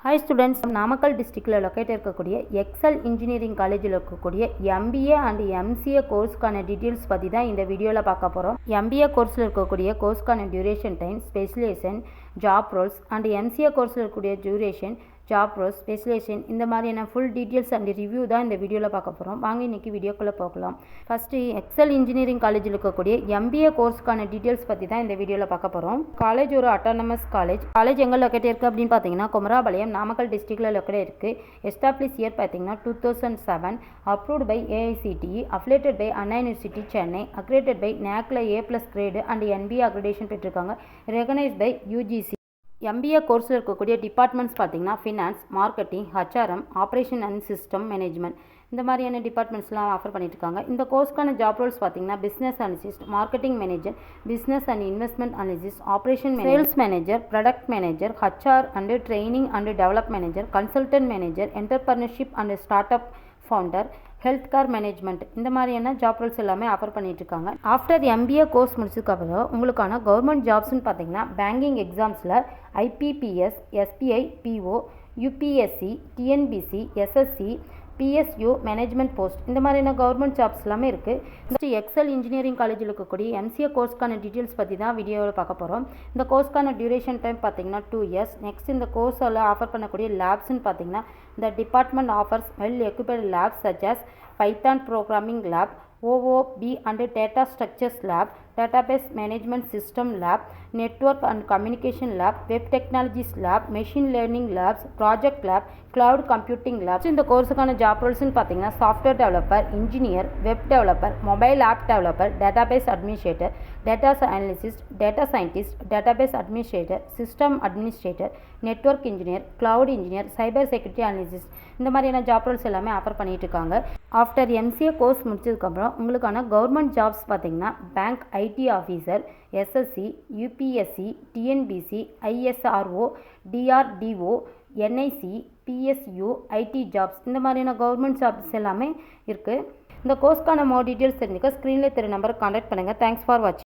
Hi students, Namakkal டிஸ்ட்ரிக்ட்ல locate இருக்கக்கூடிய XL engineering காலேஜில் இருக்கக்கூடிய MBA அண்ட் MCA கோர்ஸ்க்கான டீட்டெயில்ஸ் பற்றி தான் இந்த வீடியோவில் பார்க்க போகிறோம். MBA கோர்ஸில் இருக்கக்கூடிய கோர்ஸ்க்கான duration time, specialisation, job roles and MCA கோர்ஸில் இருக்கக்கூடிய டியூரேஷன், ஜாப் ரோல்ஸ், ஸ்பெஷலைசேஷன் இந்த மாதிரியான ஃபுல் டீட்டெயில்ஸ் அண்ட் ரிவ்யூ தான் இந்த வீடியோவில் பார்க்க போகிறோம். வாங்க இன்றைக்கி வீடியோக்குள்ளே போகலாம். ஃபஸ்ட்டு எக்ஸல் இன்ஜினியரிங் காலேஜில் இருக்கக்கூடிய MBA கோர்ஸ்க்கான டீட்டெயில்ஸ் பற்றி தான் இந்த வீடியோவில் பார்க்க போகிறோம். காலேஜ் ஒரு அட்டானமஸ் காலேஜ் எங்கே லொக்கேட் இருக்குது அப்படின்னு பார்த்தீங்கன்னா குமராபாளையம் நாமக்கல் டிஸ்ட்ரிக்டில் லொக்கேட் இருக்குது. எஸ்டாப்ளிஷ் இயர் பார்த்தீங்கன்னா 2007, approved by AICTE, affiliated by Anna university Chennai, accredited by NACல A+ grade and NBA accreditation பெற்றிருக்காங்க, ரெகனைஸ்ட் பை UGC. MBA கோர்ஸில் இருக்கக்கூடிய டிபார்ட்மெண்ட்ஸ் பார்த்தீங்கன்னா finance, marketing, HRM, operation and system management இந்த மாதிரியான டிபார்ட்மெண்ட்ஸ்லாம் ஆஃபர் பண்ணியிருக்காங்க. இந்த கோர்ஸ்க்கான ஜாப் ரோல்ஸ் பார்த்தீங்கன்னா business analyst, marketing manager, business and investment analyst, operation sales manager, product manager, HR and training and develop manager, consultant manager, entrepreneurship and start up founder, health care management இந்த மாதிரியான job Rolle's எல்லாமே offer பண்ணிட்டு இருக்காங்க. After MBA course முடிச்சதுக்கப்புறம் உங்களுக்கான government ஜாப்ஸ்ன்னு பார்த்தீங்கன்னா banking எக்ஸாம்ஸில் IPPS, SBI, PO, UPSC, TNBC, SSC, PSU, management post இந்த மாதிரியான கவர்மெண்ட் ஜாப்ஸ் எல்லாமே இருக்குது. எக்ஸல் இன்ஜினியரிங் காலேஜில் இருக்கக்கூடிய MCA கோர்ஸ்க்கான டீட்டெயில்ஸ் பற்றி தான் வீடியோவில் பார்க்க போகிறோம். இந்த கோர்ஸ்க்கான டியூரேஷன் டைம் பார்த்தீங்கன்னா 2 years. நெக்ஸ்ட் இந்த கோர்ஸில் ஆஃபர் பண்ணக்கூடிய லேப்ஸ்ன்னு பார்த்தீங்கன்னா இந்த department offers well equipped labs such as Python programming lab, OOB and Data Structures Lab, Database Management System Lab, Network and Communication Lab, Web Technologies Lab, Machine Learning Labs, Project Lab, Cloud Computing Labs. இந்த கோர்ஸுக்கான job ரோல்ஸ்னு பார்த்தீங்கன்னா software developer, engineer, web developer, mobile app developer, database administrator, data analyst, data scientist, database administrator, system administrator, network engineer, cloud engineer, cyber security analyst இந்த மாதிரியான job Rolle's எல்லாமே offer பண்ணிட்டு இருக்காங்க. After MCA course முடிச்சதுக்கப்புறம் உங்களுக்கான government jobs பார்த்தீங்கன்னா bank IT officer, SSC, UPSC, TNBC, ISRO, DRDO, NIC, PSU, IT jobs இந்த மாதிரியான கவர்மெண்ட் ஜாப்ஸ் எல்லாமே இருக்குது. இந்த கோர்ஸ்க்கான மோர் டீட்டெயில்ஸ் தெரிஞ்சுக்க ஸ்க்ரீனில் தெரிய நம்பருக்கு கான்டாக்ட் பண்ணுங்கள். தேங்க்ஸ் ஃபார் வாட்சிங்.